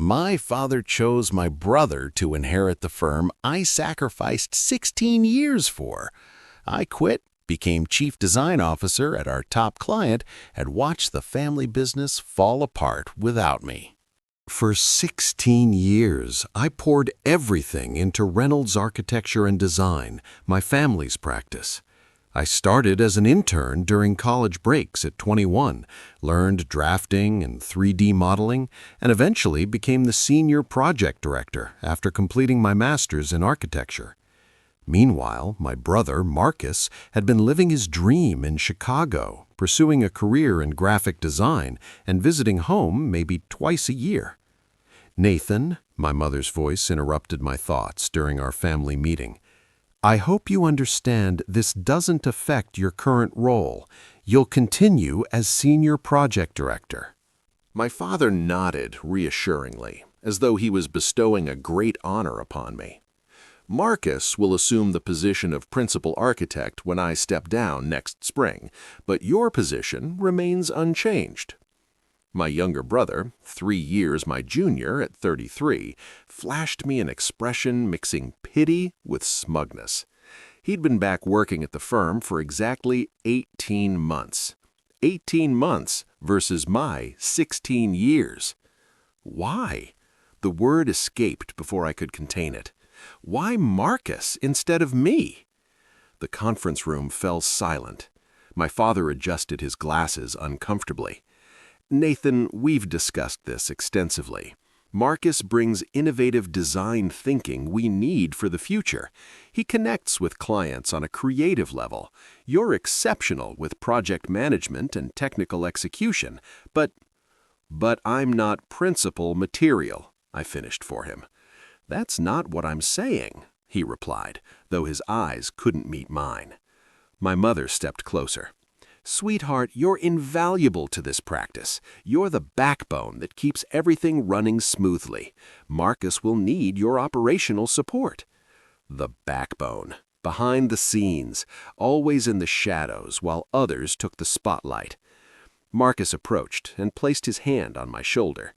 My father chose my brother to inherit the firm I sacrificed 16 years for. I quit, became chief design officer at our top client, and watched the family business fall apart without me. For 16 years, I poured everything into Reynolds Architecture and Design, my family's practice. I started as an intern during college breaks at 21, learned drafting and 3D modeling, and eventually became the senior project director after completing my master's in architecture. Meanwhile, my brother, Marcus, had been living his dream in Chicago, pursuing a career in graphic design and visiting home maybe twice a year. "Nathan," my mother's voice interrupted my thoughts during our family meeting, "I hope you understand this doesn't affect your current role. You'll continue as senior project director." My father nodded reassuringly, as though he was bestowing a great honor upon me. "Marcus will assume the position of principal architect when I step down next spring, but your position remains unchanged." My younger brother, 3 years my junior at 33, flashed me an expression mixing pity with smugness. He'd been back working at the firm for exactly 18 months. 18 months versus my 16 years. Why? The word escaped before I could contain it. Why Marcus instead of me? The conference room fell silent. My father adjusted his glasses uncomfortably. "Nathan, we've discussed this extensively. Marcus brings innovative design thinking we need for the future. He connects with clients on a creative level. You're exceptional with project management and technical execution, but I'm not principal material," I finished for him. "That's not what I'm saying," he replied, though his eyes couldn't meet mine. My mother stepped closer. "Sweetheart, you're invaluable to this practice. You're the backbone that keeps everything running smoothly. Marcus will need your operational support." The backbone, behind the scenes, always in the shadows while others took the spotlight. Marcus approached and placed his hand on my shoulder.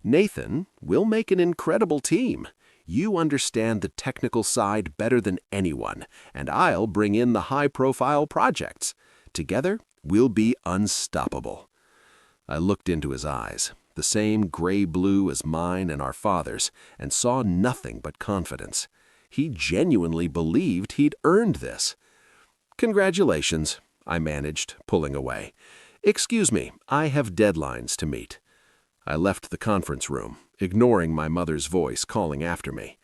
"Nathan, we'll make an incredible team. You understand the technical side better than anyone, and I'll bring in the high-profile projects. Together, we'll be unstoppable." I looked into his eyes, the same gray-blue as mine and our father's, and saw nothing but confidence. He genuinely believed he'd earned this. "Congratulations," I managed, pulling away. "Excuse me, I have deadlines to meet." I left the conference room, ignoring my mother's voice calling after me.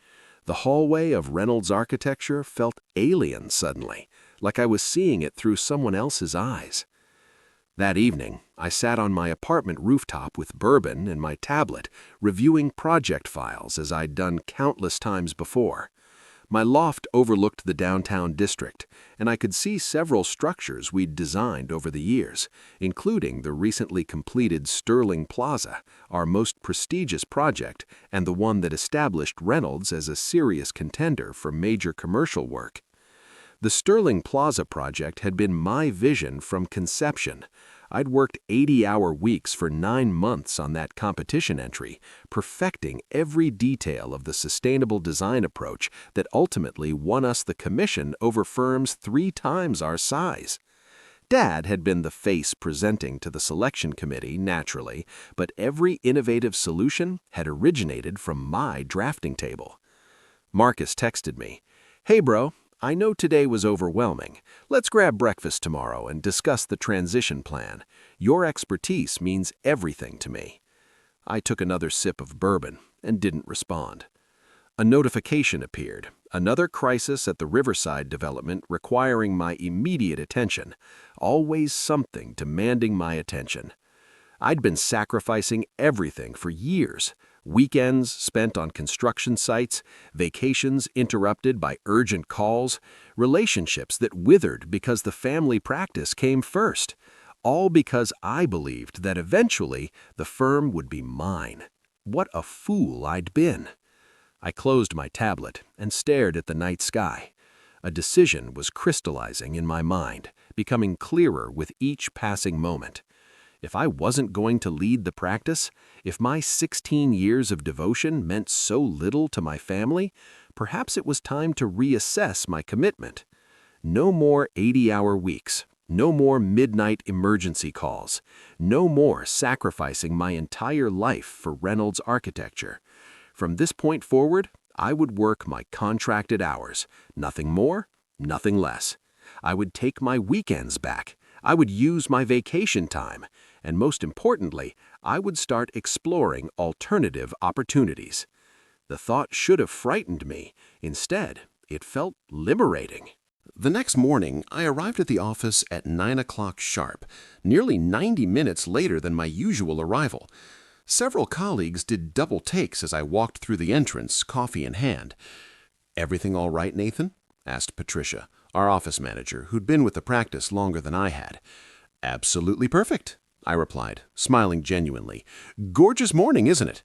The hallway of Reynolds Architecture felt alien suddenly, like I was seeing it through someone else's eyes. That evening, I sat on my apartment rooftop with bourbon and my tablet, reviewing project files as I'd done countless times before. My loft overlooked the downtown district, and I could see several structures we'd designed over the years, including the recently completed Sterling Plaza, our most prestigious project and the one that established Reynolds as a serious contender for major commercial work. The Sterling Plaza project had been my vision from conception. I'd worked 80-hour weeks for 9 months on that competition entry, perfecting every detail of the sustainable design approach that ultimately won us the commission over firms 3 times our size. Dad had been the face presenting to the selection committee, naturally, but every innovative solution had originated from my drafting table. Marcus texted me, "Hey bro, I know today was overwhelming. Let's grab breakfast tomorrow and discuss the transition plan. Your expertise means everything to me." I took another sip of bourbon and didn't respond. A notification appeared, another crisis at the Riverside development requiring my immediate attention, always something demanding my attention. I'd been sacrificing everything for years. Weekends spent on construction sites, vacations interrupted by urgent calls, relationships that withered because the family practice came first, all because I believed that eventually the firm would be mine. What a fool I'd been. I closed my tablet and stared at the night sky. A decision was crystallizing in my mind, becoming clearer with each passing moment. If I wasn't going to lead the practice, if my 16 years of devotion meant so little to my family, perhaps it was time to reassess my commitment. No more 80-hour weeks. No more midnight emergency calls. No more sacrificing my entire life for Reynolds Architecture. From this point forward, I would work my contracted hours. Nothing more, nothing less. I would take my weekends back. I would use my vacation time. And most importantly, I would start exploring alternative opportunities. The thought should have frightened me. Instead, it felt liberating. The next morning, I arrived at the office at 9 o'clock sharp, nearly 90 minutes later than my usual arrival. Several colleagues did double takes as I walked through the entrance, coffee in hand. "Everything all right, Nathan?" asked Patricia, our office manager, who'd been with the practice longer than I had. "Absolutely perfect," I replied, smiling genuinely. "Gorgeous morning, isn't it?"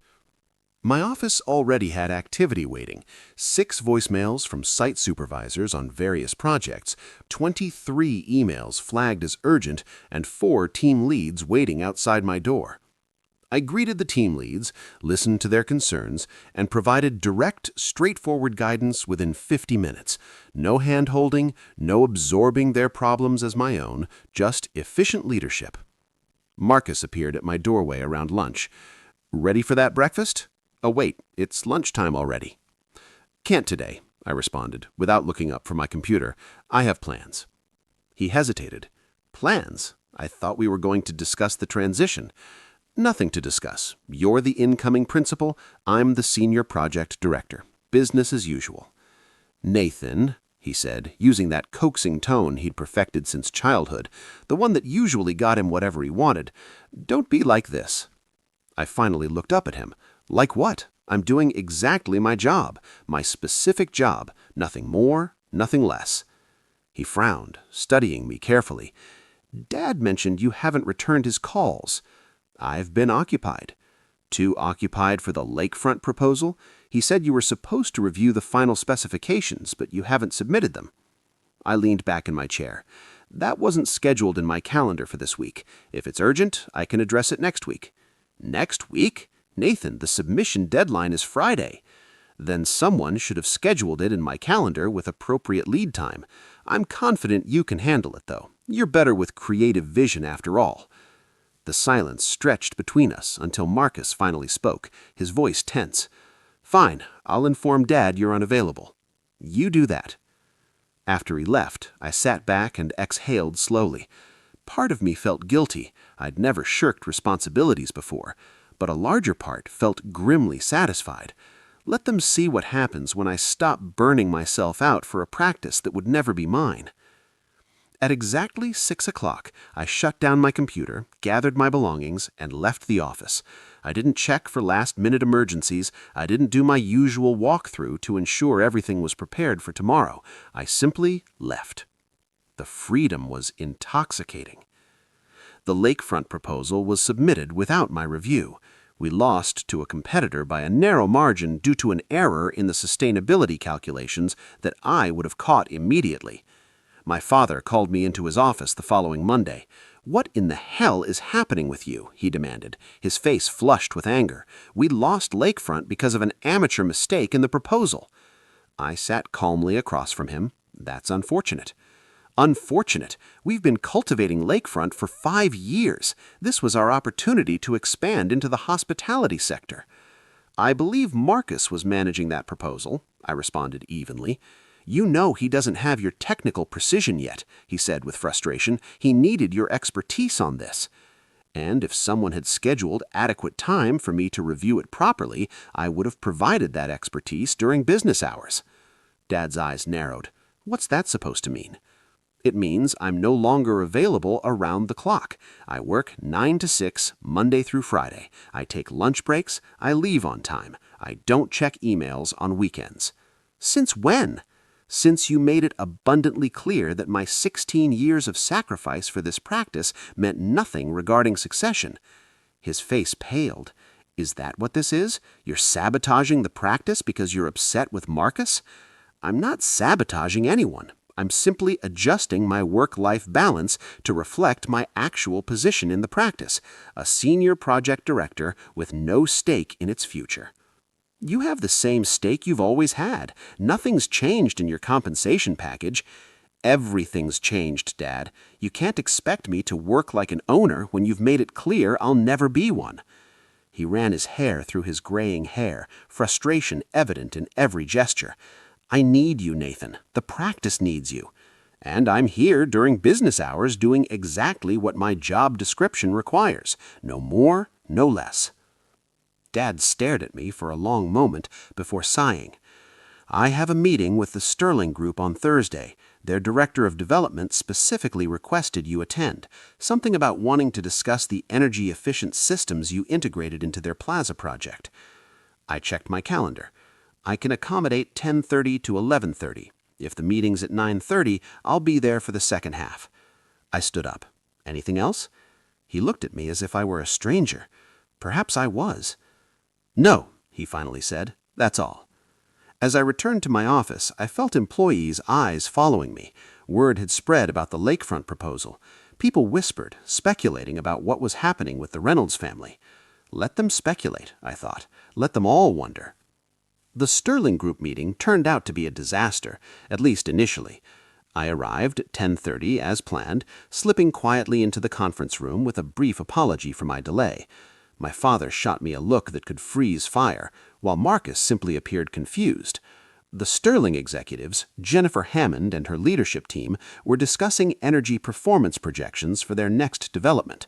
My office already had activity waiting, 6 voicemails from site supervisors on various projects, 23 emails flagged as urgent, and 4 team leads waiting outside my door. I greeted the team leads, listened to their concerns, and provided direct, straightforward guidance within 50 minutes. No hand-holding, no absorbing their problems as my own, just efficient leadership. Marcus appeared at my doorway around lunch. "Ready for that breakfast?" "Oh, wait, it's lunchtime already." "Can't today," I responded, without looking up from my computer. "I have plans." He hesitated. "Plans? I thought we were going to discuss the transition." "Nothing to discuss. You're the incoming principal. I'm the senior project director. Business as usual." "Nathan," he said, using that coaxing tone he'd perfected since childhood, the one that usually got him whatever he wanted, "don't be like this." I finally looked up at him. "Like what? I'm doing exactly my job, my specific job, nothing more, nothing less." He frowned, studying me carefully. "Dad mentioned you haven't returned his calls." "I've been occupied." "Too occupied for the lakefront proposal? He said you were supposed to review the final specifications, but you haven't submitted them." I leaned back in my chair. "That wasn't scheduled in my calendar for this week. If it's urgent, I can address it next week." "Next week? Nathan, the submission deadline is Friday." "Then someone should have scheduled it in my calendar with appropriate lead time. I'm confident you can handle it, though. You're better with creative vision after all." The silence stretched between us until Marcus finally spoke, his voice tense. "Fine, I'll inform Dad you're unavailable." "You do that." After he left, I sat back and exhaled slowly. Part of me felt guilty. I'd never shirked responsibilities before. But a larger part felt grimly satisfied. Let them see what happens when I stop burning myself out for a practice that would never be mine. At exactly 6 o'clock, I shut down my computer, gathered my belongings, and left the office. I didn't check for last-minute emergencies. I didn't do my usual walkthrough to ensure everything was prepared for tomorrow. I simply left. The freedom was intoxicating. The lakefront proposal was submitted without my review. We lost to a competitor by a narrow margin due to an error in the sustainability calculations that I would have caught immediately. My father called me into his office the following Monday. "What in the hell is happening with you?" he demanded, his face flushed with anger. "We lost lakefront because of an amateur mistake in the proposal." I sat calmly across from him. "That's unfortunate." "Unfortunate? We've been cultivating lakefront for 5 years. This was our opportunity to expand into the hospitality sector." "I believe Marcus was managing that proposal," I responded evenly. "You know he doesn't have your technical precision yet," he said with frustration. "He needed your expertise on this." And if someone had scheduled adequate time for me to review it properly, I would have provided that expertise during business hours. Dad's eyes narrowed. "What's that supposed to mean?" "It means I'm no longer available around the clock. I work 9 to 6, Monday through Friday. I take lunch breaks. I leave on time. I don't check emails on weekends." "Since when?" "Since you made it abundantly clear that my 16 years of sacrifice for this practice meant nothing regarding succession." His face paled. "Is that what this is? You're sabotaging the practice because you're upset with Marcus?" "I'm not sabotaging anyone. I'm simply adjusting my work-life balance to reflect my actual position in the practice, a senior project director with no stake in its future. You have the same stake you've always had. Nothing's changed in your compensation package. Everything's changed, Dad. You can't expect me to work like an owner when you've made it clear I'll never be one. He ran his hair through his graying hair, frustration evident in every gesture. I need you, Nathan. The practice needs you. And I'm here during business hours doing exactly what my job description requires. No more, no less. Dad stared at me for a long moment before sighing. I have a meeting with the Sterling Group on Thursday. Their director of development specifically requested you attend. Something about wanting to discuss the energy-efficient systems you integrated into their plaza project. I checked my calendar. I can accommodate 10:30 to 11:30. If the meeting's at 9:30, I'll be there for the second half. I stood up. Anything else? He looked at me as if I were a stranger. Perhaps I was. No, he finally said. That's all. As I returned to my office, I felt employees' eyes following me. Word had spread about the lakefront proposal. People whispered, speculating about what was happening with the Reynolds family. Let them speculate, I thought. Let them all wonder. The Sterling Group meeting turned out to be a disaster, at least initially. I arrived at 10:30 as planned, slipping quietly into the conference room with a brief apology for my delay. My father shot me a look that could freeze fire, while Marcus simply appeared confused. The Sterling executives, Jennifer Hammond and her leadership team, were discussing energy performance projections for their next development.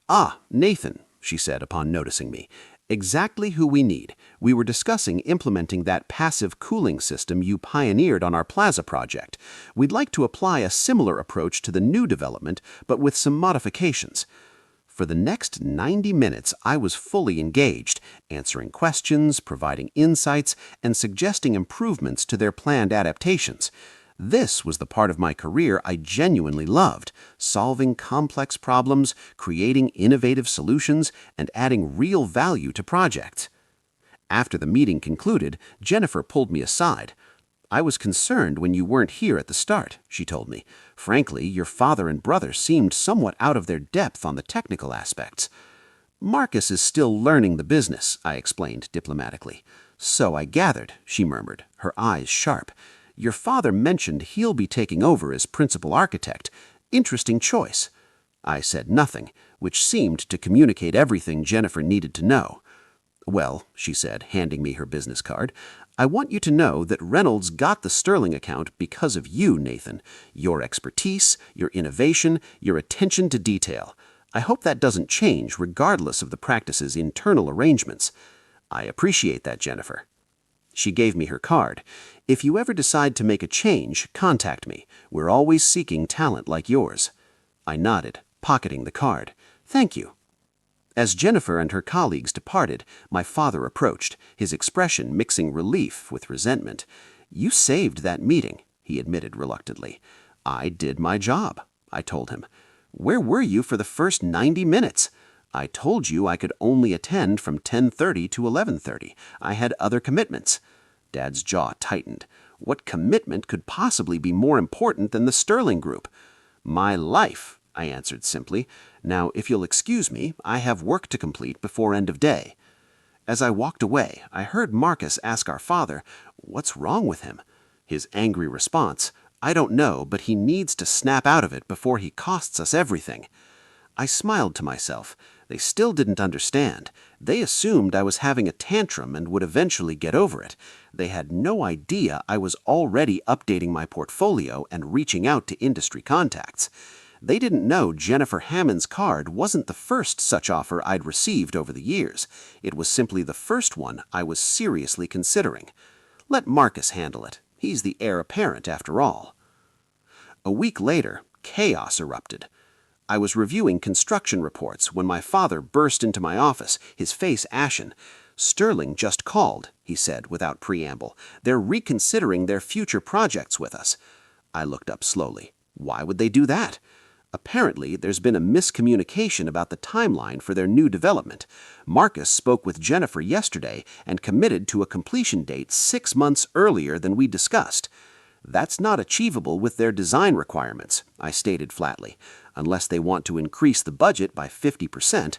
"Ah, Nathan," she said upon noticing me. "Exactly who we need. We were discussing implementing that passive cooling system you pioneered on our plaza project. We'd like to apply a similar approach to the new development, but with some modifications." For the next 90 minutes, I was fully engaged, answering questions, providing insights, and suggesting improvements to their planned adaptations. This was the part of my career I genuinely loved, solving complex problems, creating innovative solutions, and adding real value to projects. After the meeting concluded, Jennifer pulled me aside. "I was concerned when you weren't here at the start," she told me. "Frankly, your father and brother seemed somewhat out of their depth on the technical aspects." "Marcus is still learning the business," I explained diplomatically. "So I gathered," she murmured, her eyes sharp. "Your father mentioned he'll be taking over as principal architect. Interesting choice." I said nothing, which seemed to communicate everything Jennifer needed to know. "Well," she said, handing me her business card, "I want you to know that Reynolds got the Sterling account because of you, Nathan. Your expertise, your innovation, your attention to detail. I hope that doesn't change regardless of the practice's internal arrangements." "I appreciate that, Jennifer." She gave me her card. "If you ever decide to make a change, contact me. We're always seeking talent like yours." I nodded, pocketing the card. "Thank you." As Jennifer and her colleagues departed, my father approached, his expression mixing relief with resentment. "You saved that meeting," he admitted reluctantly. "I did my job," I told him. "Where were you for the first 90 minutes? I told you I could only attend from 10:30 to 11:30. I had other commitments." Dad's jaw tightened. What commitment could possibly be more important than the Sterling Group? "My life," I answered simply. "Now, if you'll excuse me, I have work to complete before end of day." As I walked away, I heard Marcus ask our father, "What's wrong with him?" His angry response, "I don't know, but he needs to snap out of it before he costs us everything." I smiled to myself. They still didn't understand. They assumed I was having a tantrum and would eventually get over it. They had no idea I was already updating my portfolio and reaching out to industry contacts. They didn't know Jennifer Hammond's card wasn't the first such offer I'd received over the years. It was simply the first one I was seriously considering. Let Marcus handle it. He's the heir apparent after all. A week later, chaos erupted. I was reviewing construction reports when my father burst into my office, his face ashen. "Sterling just called," he said without preamble. "They're reconsidering their future projects with us." I looked up slowly. Why would they do that? Apparently, there's been a miscommunication about the timeline for their new development. Marcus spoke with Jennifer yesterday and committed to a completion date 6 months earlier than we discussed. That's not achievable with their design requirements, I stated flatly, unless they want to increase the budget by 50%.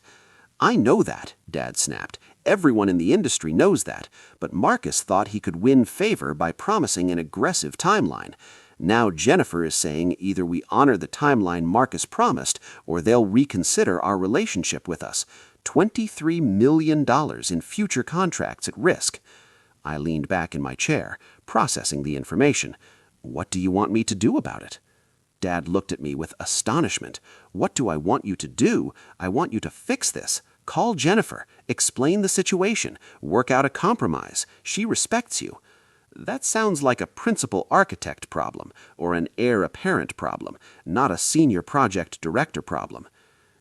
I know that, Dad snapped. Everyone in the industry knows that, but Marcus thought he could win favor by promising an aggressive timeline. Now Jennifer is saying either we honor the timeline Marcus promised or they'll reconsider our relationship with us. $23 million in future contracts at risk. I leaned back in my chair, processing the information. What do you want me to do about it? Dad looked at me with astonishment. What do I want you to do? I want you to fix this. Call Jennifer, explain the situation, work out a compromise. She respects you. That sounds like a principal architect problem or an heir apparent problem, not a senior project director problem.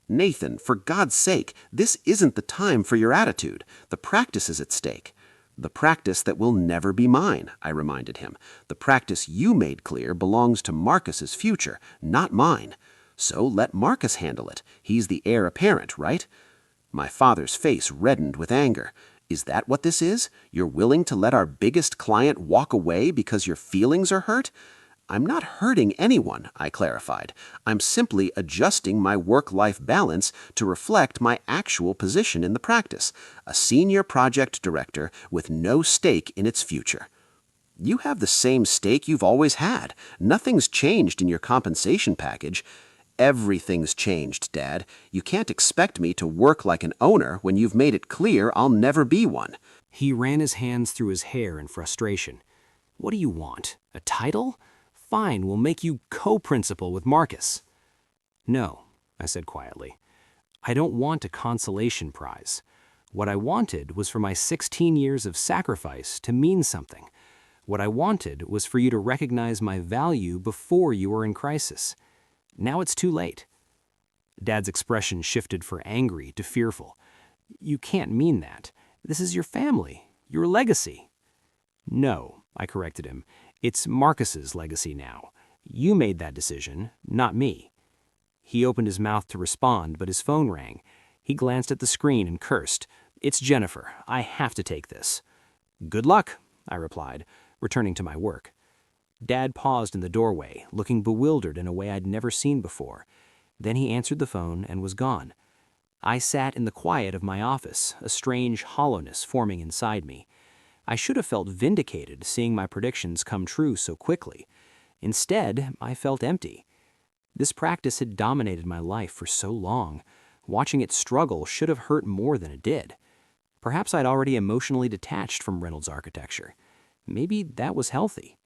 Nathan, for God's sake, this isn't the time for your attitude. The practice is at stake. The practice that will never be mine, I reminded him. The practice you made clear belongs to Marcus's future, not mine. So let Marcus handle it. He's the heir apparent, right? My father's face reddened with anger. Is that what this is? You're willing to let our biggest client walk away because your feelings are hurt? I'm not hurting anyone, I clarified. I'm simply adjusting my work-life balance to reflect my actual position in the practice, a senior project director with no stake in its future. You have the same stake you've always had. Nothing's changed in your compensation package. Everything's changed, Dad. You can't expect me to work like an owner when you've made it clear I'll never be one. He ran his hands through his hair in frustration. What do you want? A title? Fine, we'll make you co-principal with Marcus. No, I said quietly. I don't want a consolation prize. What I wanted was for my 16 years of sacrifice to mean something. What I wanted was for you to recognize my value before you were in crisis. Now it's too late. Dad's expression shifted from angry to fearful. You can't mean that. This is your family, your legacy. No, I corrected him. It's Marcus's legacy now. You made that decision, not me. He opened his mouth to respond, but his phone rang. He glanced at the screen and cursed. It's Jennifer. I have to take this. Good luck, I replied, returning to my work. Dad paused in the doorway, looking bewildered in a way I'd never seen before. Then he answered the phone and was gone. I sat in the quiet of my office, a strange hollowness forming inside me. I should have felt vindicated seeing my predictions come true so quickly. Instead, I felt empty. This practice had dominated my life for so long. Watching it struggle should have hurt more than it did. Perhaps I'd already emotionally detached from Reynolds architecture. Maybe that was healthy.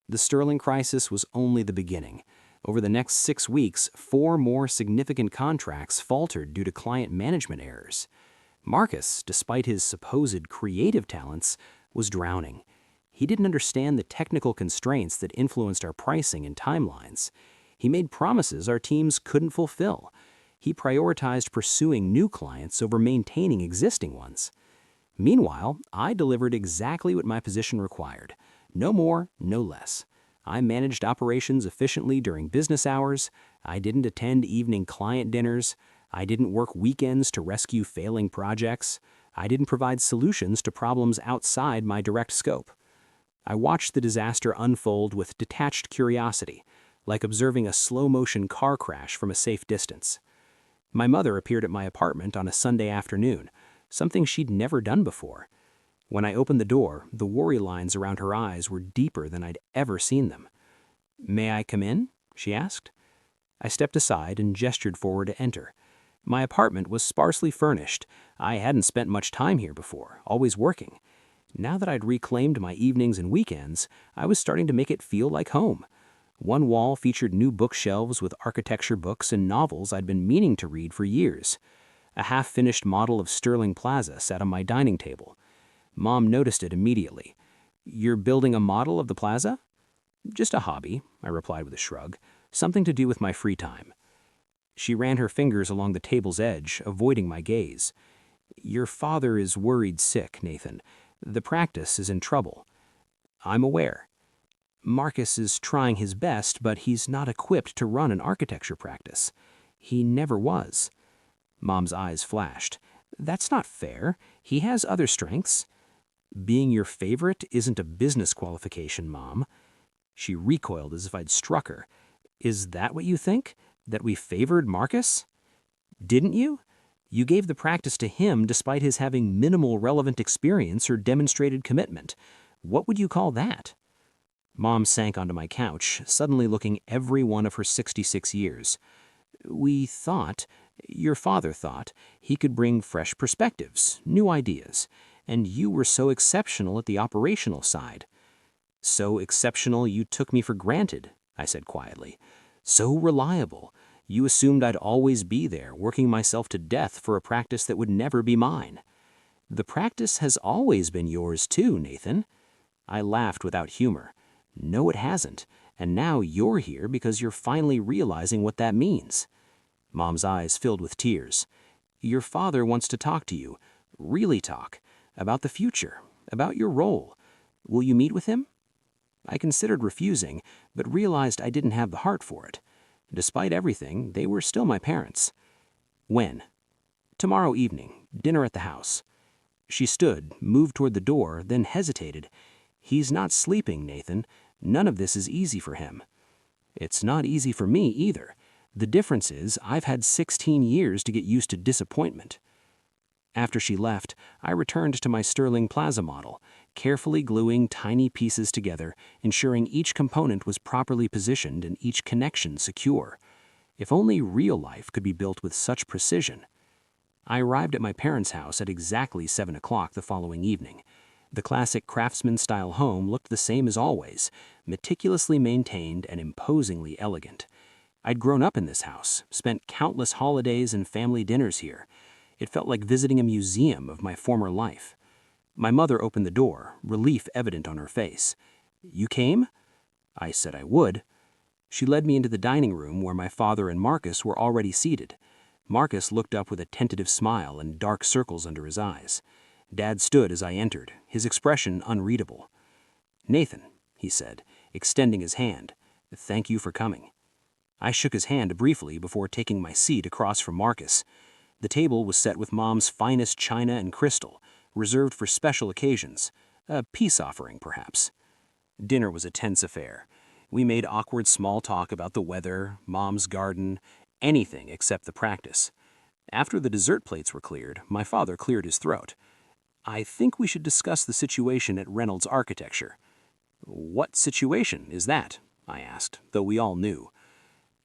The Sterling crisis was only the beginning. Over the next 6 weeks, 4 more significant contracts faltered due to client management errors. Marcus, despite his supposed creative talents, was drowning. He didn't understand the technical constraints that influenced our pricing and timelines. He made promises our teams couldn't fulfill. He prioritized pursuing new clients over maintaining existing ones. Meanwhile, I delivered exactly what my position required. No more, no less. I managed operations efficiently during business hours. I didn't attend evening client dinners. I didn't work weekends to rescue failing projects. I didn't provide solutions to problems outside my direct scope. I watched the disaster unfold with detached curiosity, like observing a slow-motion car crash from a safe distance. My mother appeared at my apartment on a Sunday afternoon, something she'd never done before. When I opened the door, the worry lines around her eyes were deeper than I'd ever seen them. "May I come in?" she asked. I stepped aside and gestured forward to enter. My apartment was sparsely furnished. I hadn't spent much time here before, always working. Now that I'd reclaimed my evenings and weekends, I was starting to make it feel like home. One wall featured new bookshelves with architecture books and novels I'd been meaning to read for years. A half-finished model of Sterling Plaza sat on my dining table. Mom noticed it immediately. "You're building a model of the plaza?" "Just a hobby," I replied with a shrug. "Something to do with my free time." She ran her fingers along the table's edge, avoiding my gaze. "Your father is worried sick, Nathan. The practice is in trouble." "I'm aware." "Marcus is trying his best, but he's not equipped to run an architecture practice. He never was." Mom's eyes flashed. "That's not fair. He has other strengths." "Being your favorite isn't a business qualification, Mom." She recoiled as if I'd struck her. Is that what you think? That we favored Marcus? Didn't you? You gave the practice to him despite his having minimal relevant experience or demonstrated commitment. What would you call that? Mom sank onto my couch, suddenly looking every one of her 66 years. We thought, your father thought, he could bring fresh perspectives, new ideas, and you were so exceptional at the operational side. So exceptional you took me for granted, I said quietly. So reliable. You assumed I'd always be there, working myself to death for a practice that would never be mine. The practice has always been yours too, Nathan. I laughed without humor. No, it hasn't, and now you're here because you're finally realizing what that means. Mom's eyes filled with tears. Your father wants to talk to you, really talk, about the future, about your role. Will you meet with him? I considered refusing, but realized I didn't have the heart for it. Despite everything, they were still my parents. When? Tomorrow evening, dinner at the house. She stood, moved toward the door, then hesitated. He's not sleeping, Nathan. None of this is easy for him. It's not easy for me either. The difference is I've had 16 years to get used to disappointment. After she left, I returned to my Sterling Plaza model, carefully gluing tiny pieces together, ensuring each component was properly positioned and each connection secure. If only real life could be built with such precision. I arrived at my parents' house at exactly 7 o'clock the following evening. The classic craftsman-style home looked the same as always, meticulously maintained and imposingly elegant. I'd grown up in this house, spent countless holidays and family dinners here. It felt like visiting a museum of my former life. My mother opened the door, relief evident on her face. You came? I said I would. She led me into the dining room where my father and Marcus were already seated. Marcus looked up with a tentative smile and dark circles under his eyes. Dad stood as I entered, his expression unreadable. Nathan, he said, extending his hand, thank you for coming. I shook his hand briefly before taking my seat across from Marcus. The table was set with Mom's finest china and crystal, reserved for special occasions, a peace offering perhaps. Dinner was a tense affair. We made awkward small talk about the weather, Mom's garden, anything except the practice. After the dessert plates were cleared, my father cleared his throat. I think we should discuss the situation at Reynolds Architecture. What situation is that? I asked, though we all knew.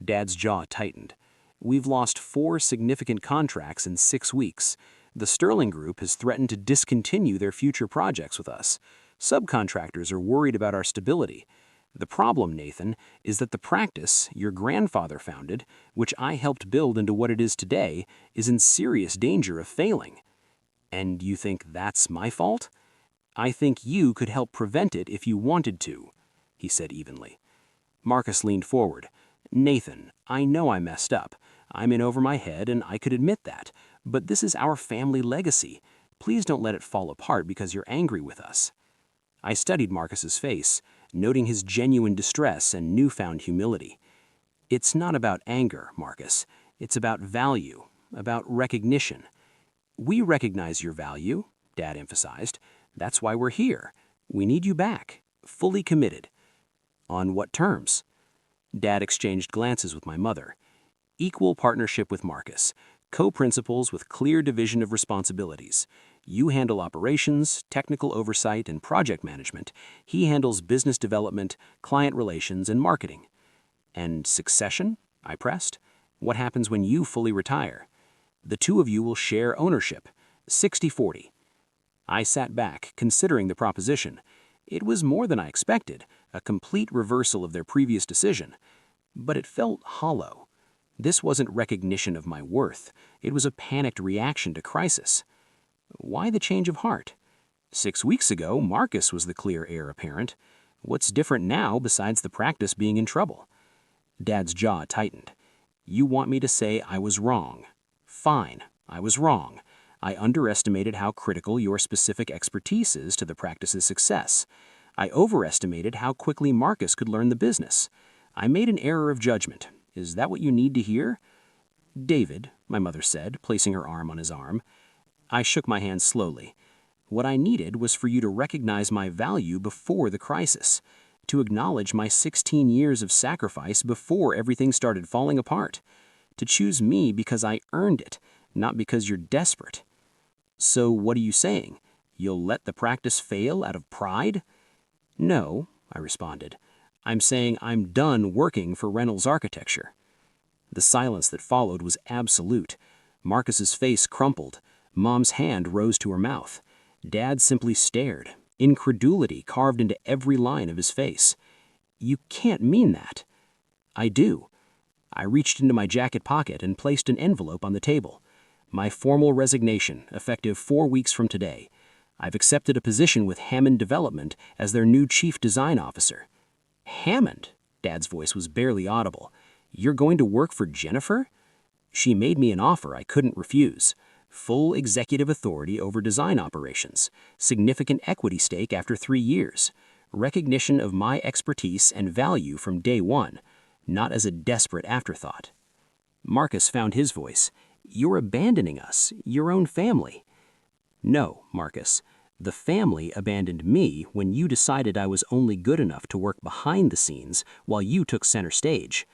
Dad's jaw tightened. We've lost 4 significant contracts in 6 weeks. The Sterling Group has threatened to discontinue their future projects with us. Subcontractors are worried about our stability. The problem, Nathan, is that the practice your grandfather founded, which I helped build into what it is today, is in serious danger of failing. And you think that's my fault? I think you could help prevent it if you wanted to, he said evenly. Marcus leaned forward. Nathan, I know I messed up. I'm in over my head and I could admit that. But this is our family legacy. Please don't let it fall apart because you're angry with us. I studied Marcus's face, noting his genuine distress and newfound humility. It's not about anger, Marcus. It's about value, about recognition. We recognize your value, Dad emphasized. That's why we're here. We need you back, fully committed. On what terms? Dad exchanged glances with my mother. Equal partnership with Marcus. Co-principals with clear division of responsibilities. You handle operations, technical oversight, and project management. He handles business development, client relations, and marketing. And succession? I pressed. What happens when you fully retire? The two of you will share ownership, 60-40. I sat back, considering the proposition. It was more than I expected, a complete reversal of their previous decision. But it felt hollow. This wasn't recognition of my worth. It was a panicked reaction to crisis. Why the change of heart? 6 weeks ago, Marcus was the clear heir apparent. What's different now besides the practice being in trouble? Dad's jaw tightened. You want me to say I was wrong. Fine, I was wrong. I underestimated how critical your specific expertise is to the practice's success. I overestimated how quickly Marcus could learn the business. I made an error of judgment. Is that what you need to hear? David, my mother said, placing her arm on his arm. I shook my hand slowly. What I needed was for you to recognize my value before the crisis, to acknowledge my 16 years of sacrifice before everything started falling apart, to choose me because I earned it, not because you're desperate. So what are you saying? You'll let the practice fail out of pride? No, I responded. I'm saying I'm done working for Reynolds Architecture. The silence that followed was absolute. Marcus's face crumpled. Mom's hand rose to her mouth. Dad simply stared, incredulity carved into every line of his face. You can't mean that. I do. I reached into my jacket pocket and placed an envelope on the table. My formal resignation, effective 4 weeks from today. I've accepted a position with Hammond Development as their new chief design officer. Hammond? Dad's voice was barely audible. You're going to work for Jennifer? She made me an offer I couldn't refuse. Full executive authority over design operations, significant equity stake after 3 years, recognition of my expertise and value from day one, not as a desperate afterthought. Marcus found his voice. You're abandoning us, your own family. No, Marcus. The family abandoned me when you decided I was only good enough to work behind the scenes while you took center stage.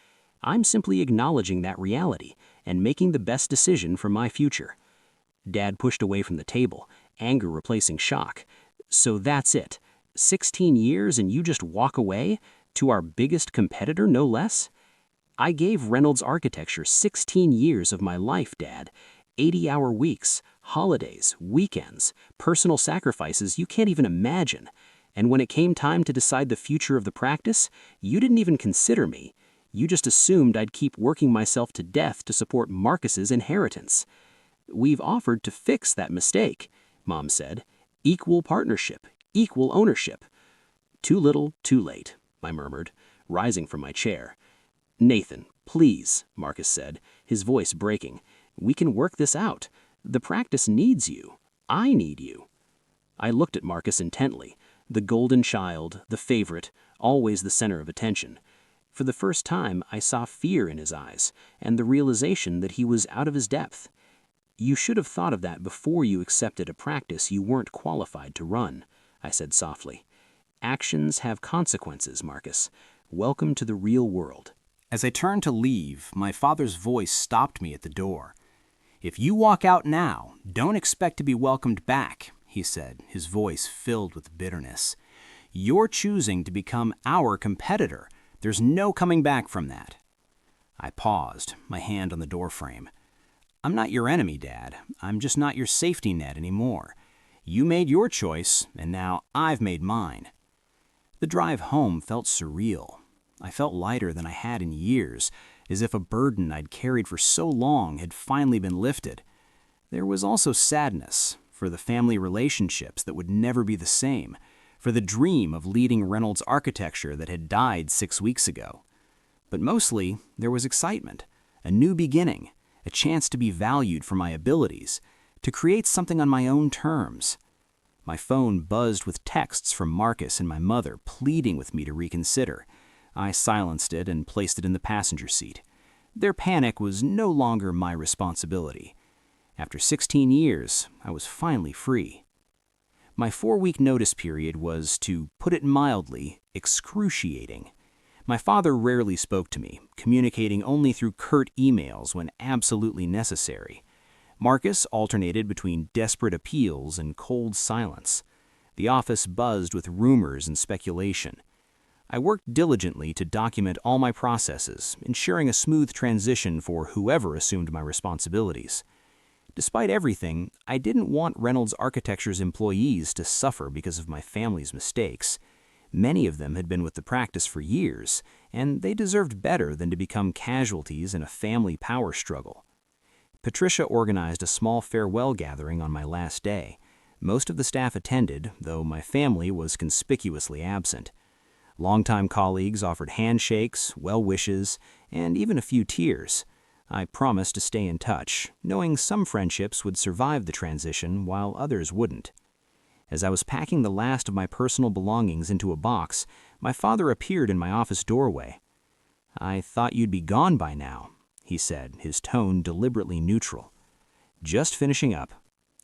I'm simply acknowledging that reality and making the best decision for my future. Dad pushed away from the table, anger replacing shock. So that's it. 16 years and you just walk away? To our biggest competitor, no less? I gave Reynolds Architecture 16 years of my life, Dad. 80-hour weeks, holidays, weekends, personal sacrifices you can't even imagine. And when it came time to decide the future of the practice, you didn't even consider me. You just assumed I'd keep working myself to death to support Marcus's inheritance. We've offered to fix that mistake, Mom said. Equal partnership, equal ownership. Too little, too late, I murmured, rising from my chair. Nathan, please, Marcus said, his voice breaking. We can work this out. The practice needs you. I need you. I looked at Marcus intently, the golden child, the favorite, always the center of attention. For the first time, I saw fear in his eyes and the realization that he was out of his depth. You should have thought of that before you accepted a practice you weren't qualified to run, I said softly. Actions have consequences, Marcus. Welcome to the real world. As I turned to leave, my father's voice stopped me at the door. If you walk out now, don't expect to be welcomed back, he said, his voice filled with bitterness. You're choosing to become our competitor. There's no coming back from that. I paused, my hand on the doorframe. I'm not your enemy, Dad. I'm just not your safety net anymore. You made your choice, and now I've made mine. The drive home felt surreal. I felt lighter than I had in years, as if a burden I'd carried for so long had finally been lifted. There was also sadness for the family relationships that would never be the same, for the dream of leading Reynolds Architecture that had died 6 weeks ago. But mostly, there was excitement, a new beginning, a chance to be valued for my abilities, to create something on my own terms. My phone buzzed with texts from Marcus and my mother pleading with me to reconsider. I silenced it and placed it in the passenger seat. Their panic was no longer my responsibility. After 16 years, I was finally free. My 4-week notice period was, to put it mildly, excruciating. My father rarely spoke to me, communicating only through curt emails when absolutely necessary. Marcus alternated between desperate appeals and cold silence. The office buzzed with rumors and speculation. I worked diligently to document all my processes, ensuring a smooth transition for whoever assumed my responsibilities. Despite everything, I didn't want Reynolds Architecture's employees to suffer because of my family's mistakes. Many of them had been with the practice for years, and they deserved better than to become casualties in a family power struggle. Patricia organized a small farewell gathering on my last day. Most of the staff attended, though my family was conspicuously absent. Longtime colleagues offered handshakes, well wishes, and even a few tears. I promised to stay in touch, knowing some friendships would survive the transition while others wouldn't. As I was packing the last of my personal belongings into a box, my father appeared in my office doorway. "I thought you'd be gone by now," he said, his tone deliberately neutral. "Just finishing up."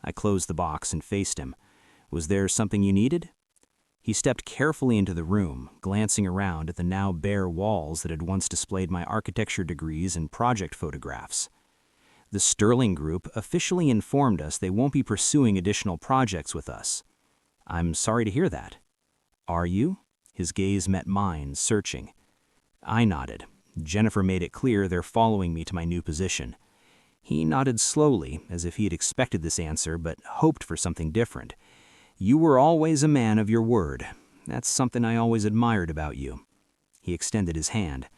I closed the box and faced him. "Was there something you needed?" He stepped carefully into the room, glancing around at the now bare walls that had once displayed my architecture degrees and project photographs. The Sterling Group officially informed us they won't be pursuing additional projects with us. I'm sorry to hear that. Are you? His gaze met mine, searching. I nodded. Jennifer made it clear they're following me to my new position. He nodded slowly, as if he had expected this answer but hoped for something different. You were always a man of your word. That's something I always admired about you. He extended his hand.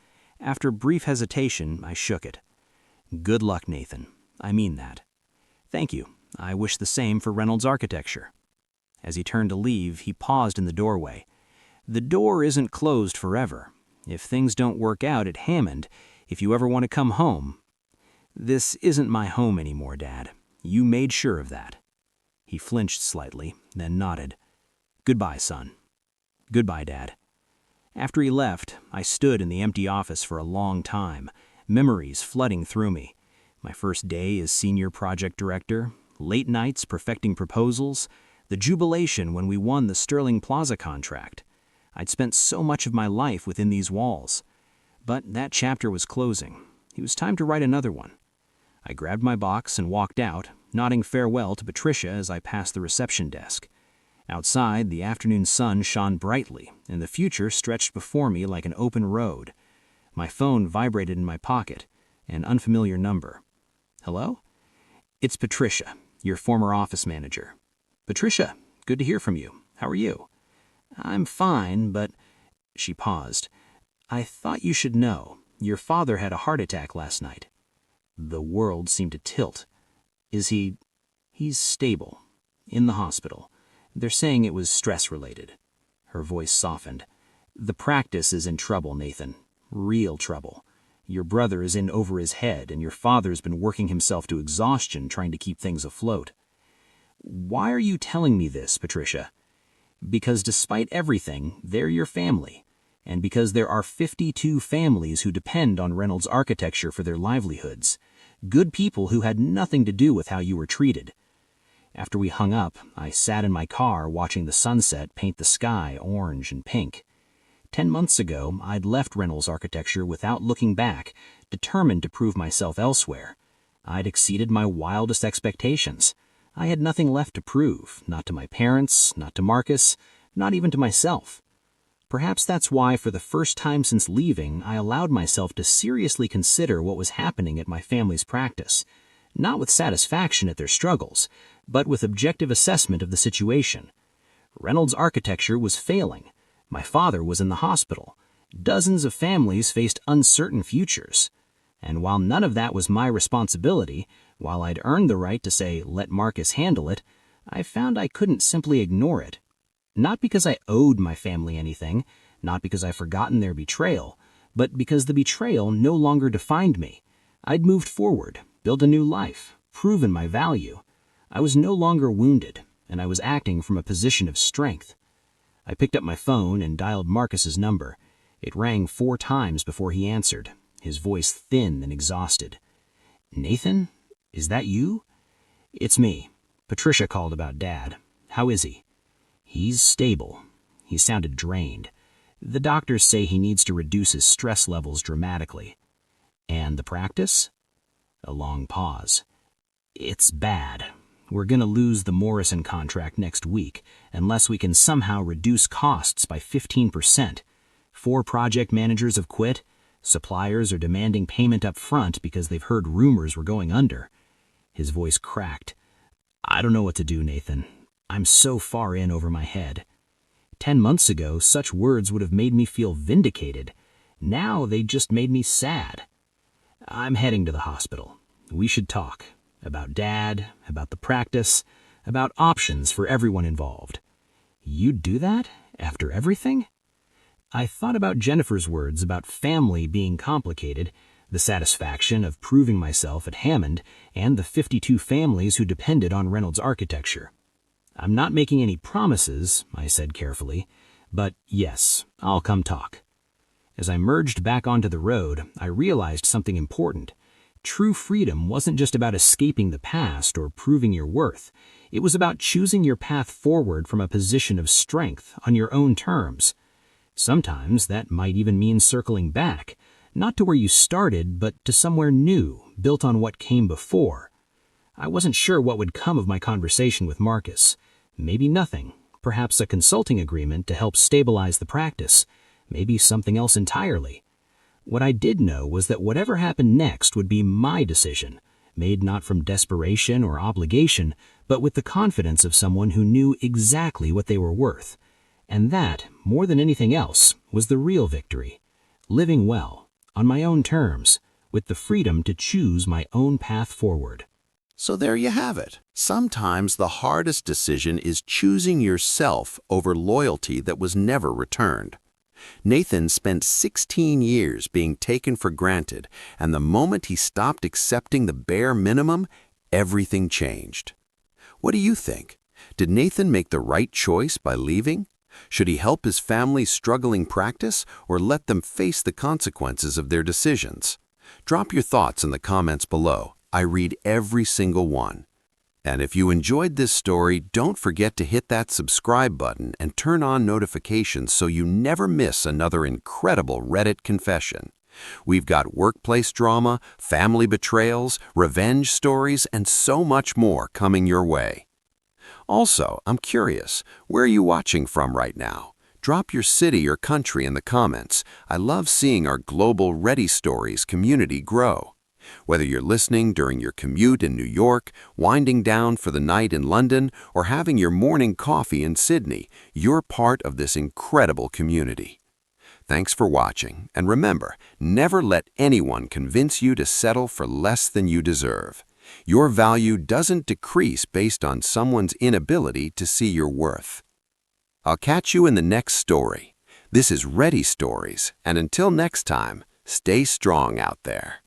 After brief hesitation, I shook it. Good luck, Nathan. I mean that. Thank you. I wish the same for Reynolds Architecture. As he turned to leave, he paused in the doorway. The door isn't closed forever. If things don't work out at Hammond, if you ever want to come home. This isn't my home anymore, Dad. You made sure of that. He flinched slightly, then nodded. Goodbye, son. Goodbye, Dad. After he left, I stood in the empty office for a long time, memories flooding through me. My first day as senior project director, late nights perfecting proposals, the jubilation when we won the Sterling Plaza contract. I'd spent so much of my life within these walls. But that chapter was closing. It was time to write another one. I grabbed my box and walked out, nodding farewell to Patricia as I passed the reception desk. Outside, the afternoon sun shone brightly, and the future stretched before me like an open road. My phone vibrated in my pocket, an unfamiliar number. Hello? It's Patricia, your former office manager. Patricia, good to hear from you. How are you? I'm fine, but... She paused. I thought you should know. Your father had a heart attack last night. The world seemed to tilt. Is he... He's stable. In the hospital. They're saying it was stress-related. Her voice softened. The practice is in trouble, Nathan. Real trouble. Your brother is in over his head, and your father's been working himself to exhaustion trying to keep things afloat. Why are you telling me this, Patricia? Because despite everything, they're your family. And because there are 52 families who depend on Reynolds Architecture for their livelihoods. Good people who had nothing to do with how you were treated. After we hung up, I sat in my car watching the sunset paint the sky orange and pink. 10 months ago, I'd left Reynolds Architecture without looking back, determined to prove myself elsewhere. I'd exceeded my wildest expectations. I had nothing left to prove, not to my parents, not to Marcus, not even to myself. Perhaps that's why, for the first time since leaving, I allowed myself to seriously consider what was happening at my family's practice, not with satisfaction at their struggles, but with objective assessment of the situation. Reynolds Architecture was failing. My father was in the hospital. Dozens of families faced uncertain futures. And while none of that was my responsibility, while I'd earned the right to say, let Marcus handle it, I found I couldn't simply ignore it. Not because I owed my family anything, not because I'd forgotten their betrayal, but because the betrayal no longer defined me. I'd moved forward, built a new life, proven my value. I was no longer wounded, and I was acting from a position of strength. I picked up my phone and dialed Marcus's number. It rang 4 times before he answered, his voice thin and exhausted. Nathan? Is that you? It's me. Patricia called about Dad. How is he? He's stable. He sounded drained. The doctors say he needs to reduce his stress levels dramatically. And the practice? A long pause. It's bad. We're going to lose the Morrison contract next week unless we can somehow reduce costs by 15%. 4 project managers have quit. Suppliers are demanding payment up front because they've heard rumors we're going under. His voice cracked. I don't know what to do, Nathan. I'm so far in over my head. 10 months ago, such words would have made me feel vindicated. Now they just made me sad. I'm heading to the hospital. We should talk. About Dad, about the practice, about options for everyone involved. You'd do that? After everything? I thought about Jennifer's words about family being complicated, the satisfaction of proving myself at Hammond, and the 52 families who depended on Reynolds Architecture. I'm not making any promises, I said carefully, but yes, I'll come talk. As I merged back onto the road, I realized something important. True freedom wasn't just about escaping the past or proving your worth. It was about choosing your path forward from a position of strength on your own terms. Sometimes that might even mean circling back, not to where you started, but to somewhere new, built on what came before. I wasn't sure what would come of my conversation with Marcus. Maybe nothing, perhaps a consulting agreement to help stabilize the practice, maybe something else entirely. What I did know was that whatever happened next would be my decision, made not from desperation or obligation, but with the confidence of someone who knew exactly what they were worth. And that, more than anything else, was the real victory. Living well, on my own terms, with the freedom to choose my own path forward. So there you have it. Sometimes the hardest decision is choosing yourself over loyalty that was never returned. Nathan spent 16 years being taken for granted, and the moment he stopped accepting the bare minimum, everything changed. What do you think? Did Nathan make the right choice by leaving? Should he help his family's struggling practice or let them face the consequences of their decisions? Drop your thoughts in the comments below. I read every single one. And if you enjoyed this story, don't forget to hit that subscribe button and turn on notifications so you never miss another incredible Reddit confession. We've got workplace drama, family betrayals, revenge stories, and so much more coming your way. Also, I'm curious, where are you watching from right now? Drop your city or country in the comments. I love seeing our global Ready Stories community grow. Whether you're listening during your commute in New York, winding down for the night in London, or having your morning coffee in Sydney, you're part of this incredible community. Thanks for watching, and remember, never let anyone convince you to settle for less than you deserve. Your value doesn't decrease based on someone's inability to see your worth. I'll catch you in the next story. This is Ready Stories, and until next time, stay strong out there.